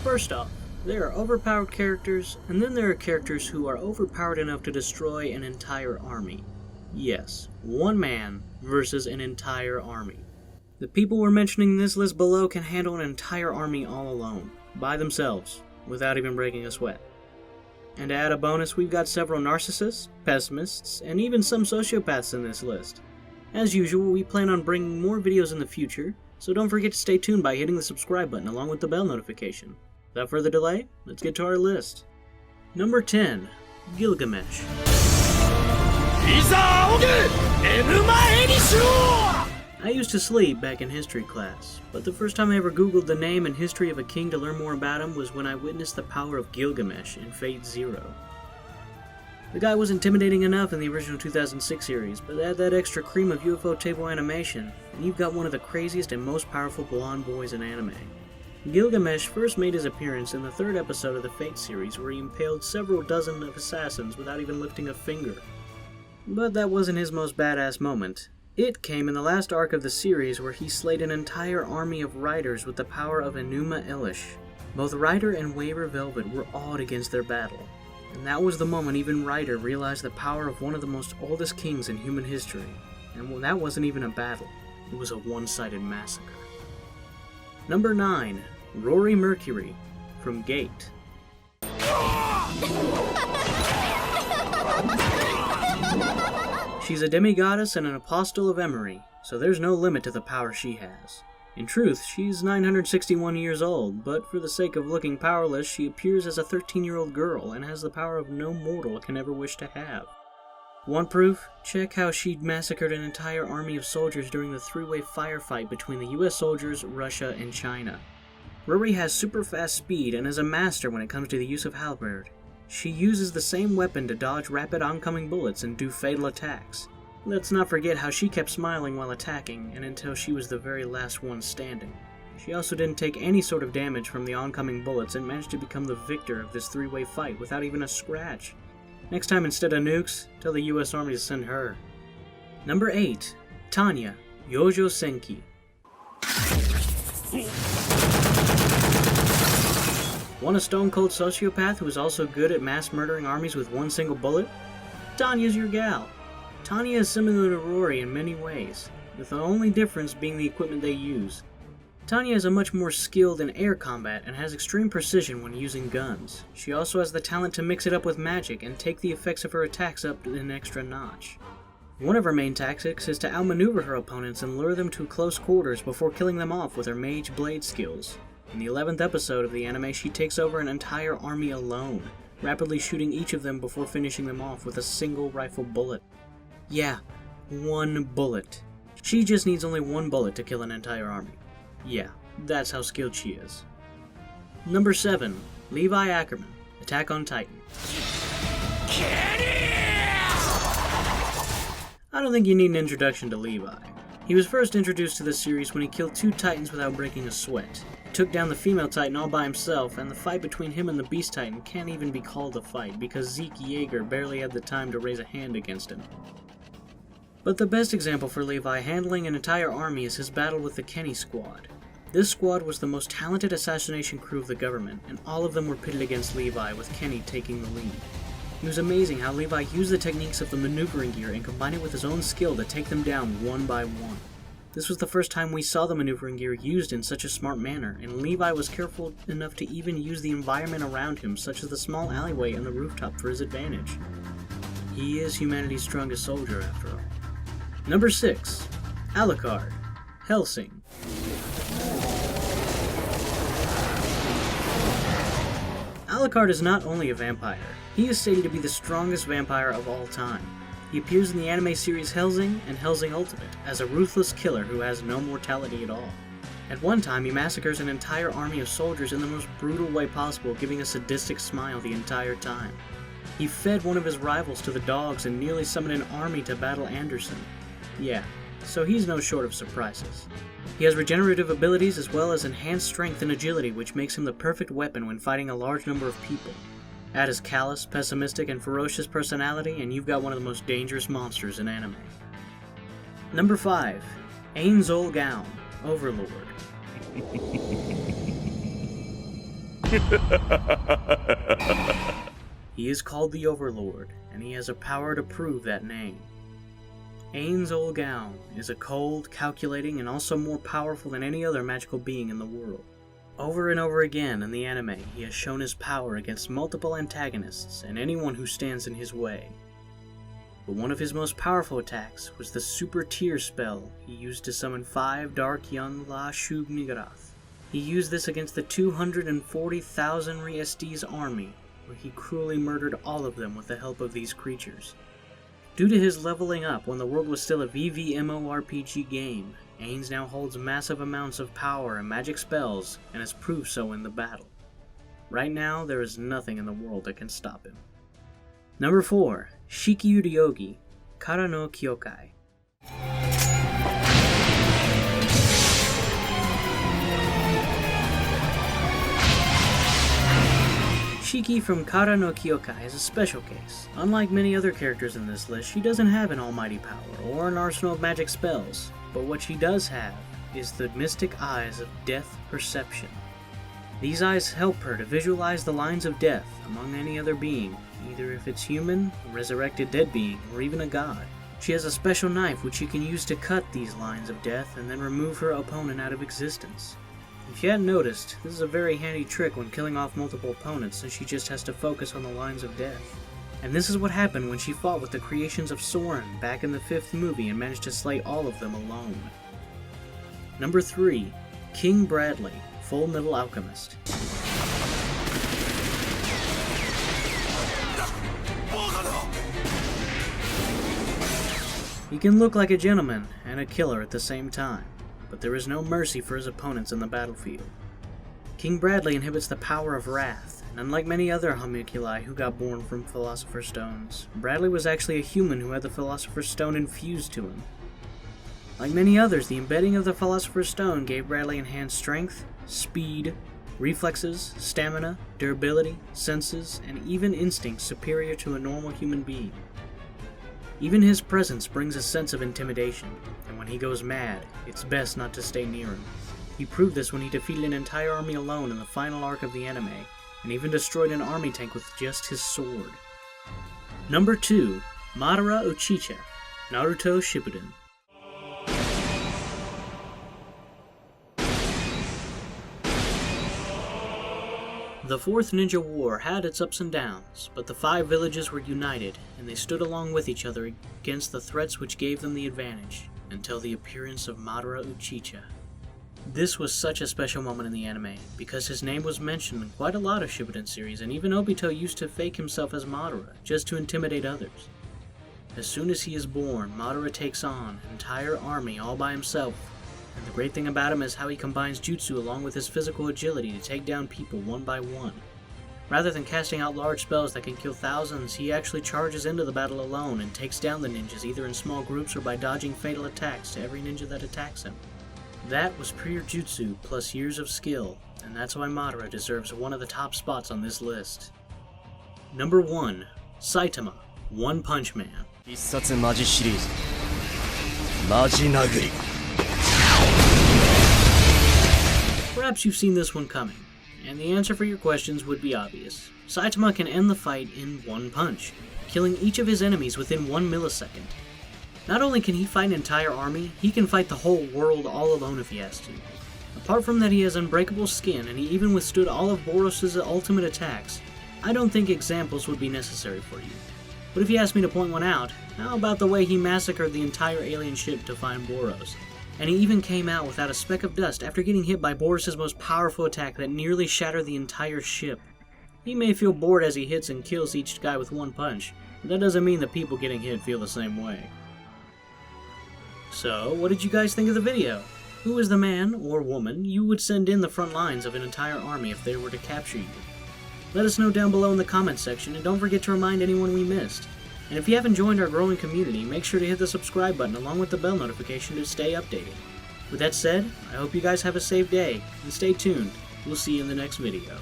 First off, there are overpowered characters, and then there are characters who are overpowered enough to destroy an entire army. Yes, one man versus an entire army. The people we're mentioning in this list below can handle an entire army all alone, by themselves, without even breaking a sweat. And to add a bonus, we've got several narcissists, pessimists, and even some sociopaths in this list. As usual, we plan on bringing more videos in the future, so don't forget to stay tuned by hitting the subscribe button along with the bell notification. Without further delay, let's get to our list. Number 10. Gilgamesh. I used to sleep back in history class, but the first time I ever googled the name and history of a king to learn more about him was when I witnessed the power of Gilgamesh in Fate Zero. The guy was intimidating enough in the original 2006 series, but add that extra cream of UFO table animation, and you've got one of the craziest and most powerful blonde boys in anime. Gilgamesh first made his appearance in the third episode of the Fate series, where he impaled several dozen of assassins without even lifting a finger. But that wasn't his most badass moment. It came in the last arc of the series, where he slayed an entire army of riders with the power of Enuma Elish. Both Ryder and Waver Velvet were awed against their battle, and that was the moment even Ryder realized the power of one of the most oldest kings in human history. And that wasn't even a battle, it was a one-sided massacre. Number 9. Rory Mercury, from Gate. She's a demigoddess and an apostle of Emery, so there's no limit to the power she has. In truth, she's 961 years old, but for the sake of looking powerless, she appears as a 13-year-old girl and has the power of no mortal can ever wish to have. Want proof? Check how she massacred an entire army of soldiers during the three-way firefight between the US soldiers, Russia, and China. Rory has super fast speed and is a master when it comes to the use of halberd. She uses the same weapon to dodge rapid oncoming bullets and do fatal attacks. Let's not forget how she kept smiling while attacking, and until she was the very last one standing. She also didn't take any sort of damage from the oncoming bullets and managed to become the victor of this three-way fight without even a scratch. Next time, instead of nukes, tell the US Army to send her. Number 8. Tanya, Yojo Senki. Want a stone-cold sociopath who is also good at mass murdering armies with one single bullet? Tanya's your gal. Tanya is similar to Rory in many ways, with the only difference being the equipment they use. Tanya is much more skilled in air combat and has extreme precision when using guns. She also has the talent to mix it up with magic and take the effects of her attacks up an extra notch. One of her main tactics is to outmaneuver her opponents and lure them to close quarters before killing them off with her mage blade skills. In the 11th episode of the anime, she takes over an entire army alone, rapidly shooting each of them before finishing them off with a single rifle bullet. Yeah, one bullet. She just needs only one bullet to kill an entire army. Yeah, that's how skilled she is. Number 7. Levi Ackerman, Attack on Titan. I don't think you need an introduction to Levi. He was first introduced to this series when he killed 2 Titans without breaking a sweat. He took down the female Titan all by himself, and the fight between him and the Beast Titan can't even be called a fight because Zeke Yeager barely had the time to raise a hand against him. But the best example for Levi handling an entire army is his battle with the Kenny Squad. This squad was the most talented assassination crew of the government, and all of them were pitted against Levi, with Kenny taking the lead. It was amazing how Levi used the techniques of the maneuvering gear and combined it with his own skill to take them down one by one. This was the first time we saw the maneuvering gear used in such a smart manner, and Levi was careful enough to even use the environment around him, such as the small alleyway and the rooftop, for his advantage. He is humanity's strongest soldier, after all. Number 6. ALUCARD, HELLSING. ALUCARD is not only a vampire, he is stated to be the strongest vampire of all time. He appears in the anime series HELLSING and HELLSING Ultimate as a ruthless killer who has no mortality at all. At one time, he massacres an entire army of soldiers in the most brutal way possible, giving a sadistic smile the entire time. He fed one of his rivals to the dogs and nearly summoned an army to battle Anderson. Yeah, so he's no short of surprises. He has regenerative abilities as well as enhanced strength and agility, which makes him the perfect weapon when fighting a large number of people. Add his callous, pessimistic, and ferocious personality, and you've got one of the most dangerous monsters in anime. Number 5. AINZ, OVERLORD. He is called the Overlord, and he has a power to prove that name. AINZ is a cold, calculating, and also more powerful than any other magical being in the world. Over and over again in the anime, he has shown his power against multiple antagonists and anyone who stands in his way. But one of his most powerful attacks was the Super Tear spell he used to summon 5 Dark Young La Shub Niggurath. He used this against the 240,000 Riestes army, where he cruelly murdered all of them with the help of these creatures. Due to his leveling up when the world was still a VVMORPG game, AINZ now holds massive amounts of power and magic spells, and has proved so in the battle. Right now, there is nothing in the world that can stop him. Number 4. SHIKI RYOUGI, Kara no Kyokai. Shiki from Kara no Kyokai is a special case. Unlike many other characters in this list, she doesn't have an almighty power or an arsenal of magic spells, but what she does have is the mystic eyes of death perception. These eyes help her to visualize the lines of death among any other being, either if it's human, a resurrected dead being, or even a god. She has a special knife which she can use to cut these lines of death and then remove her opponent out of existence. If you hadn't noticed, this is a very handy trick when killing off multiple opponents, since she just has to focus on the lines of death. And this is what happened when she fought with the creations of Soren back in the 5th movie and managed to slay all of them alone. Number 3. King Bradley, Full Metal Alchemist. He can look like a gentleman and a killer at the same time, but there is no mercy for his opponents in the battlefield. King Bradley inhibits the power of wrath, and unlike many other homunculi who got born from Philosopher's Stones, Bradley was actually a human who had the Philosopher's Stone infused to him. Like many others, the embedding of the Philosopher's Stone gave Bradley enhanced strength, speed, reflexes, stamina, durability, senses, and even instincts superior to a normal human being. Even his presence brings a sense of intimidation, and when he goes mad, it's best not to stay near him. He proved this when he defeated an entire army alone in the final arc of the anime, and even destroyed an army tank with just his sword. Number 2. MADARA UCHIHA, Naruto Shippuden. The Fourth Ninja War had its ups and downs, but the 5 villages were united, and they stood along with each other against the threats which gave them the advantage, until the appearance of Madara Uchiha. This was such a special moment in the anime, because his name was mentioned in quite a lot of Shippuden series, and even Obito used to fake himself as Madara, just to intimidate others. As soon as he is born, Madara takes on an entire army all by himself, and the great thing about him is how he combines jutsu along with his physical agility to take down people one by one. Rather than casting out large spells that can kill thousands, he actually charges into the battle alone and takes down the ninjas either in small groups or by dodging fatal attacks to every ninja that attacks him. That was pure jutsu plus years of skill, and that's why Madara deserves one of the top spots on this list. Number 1. Saitama, One Punch Man. 必殺マジシリーズマジ殴り Perhaps you've seen this one coming, and the answer for your questions would be obvious. Saitama can end the fight in one punch, killing each of his enemies within 1 millisecond. Not only can he fight an entire army, he can fight the whole world all alone if he has to. Apart from that, he has unbreakable skin, and he even withstood all of Boros' ultimate attacks. I don't think examples would be necessary for you. But if you ask me to point one out, how about the way he massacred the entire alien ship to find Boros? And he even came out without a speck of dust after getting hit by Boros' most powerful attack that nearly shattered the entire ship. He may feel bored as he hits and kills each guy with one punch, but that doesn't mean the people getting hit feel the same way. So, what did you guys think of the video? Who is the man, or woman, you would send in the front lines of an entire army if they were to capture you? Let us know down below in the comments section, and don't forget to remind anyone we missed. And if you haven't joined our growing community, make sure to hit the subscribe button along with the bell notification to stay updated. With that said, I hope you guys have a safe day, and stay tuned. We'll see you in the next video.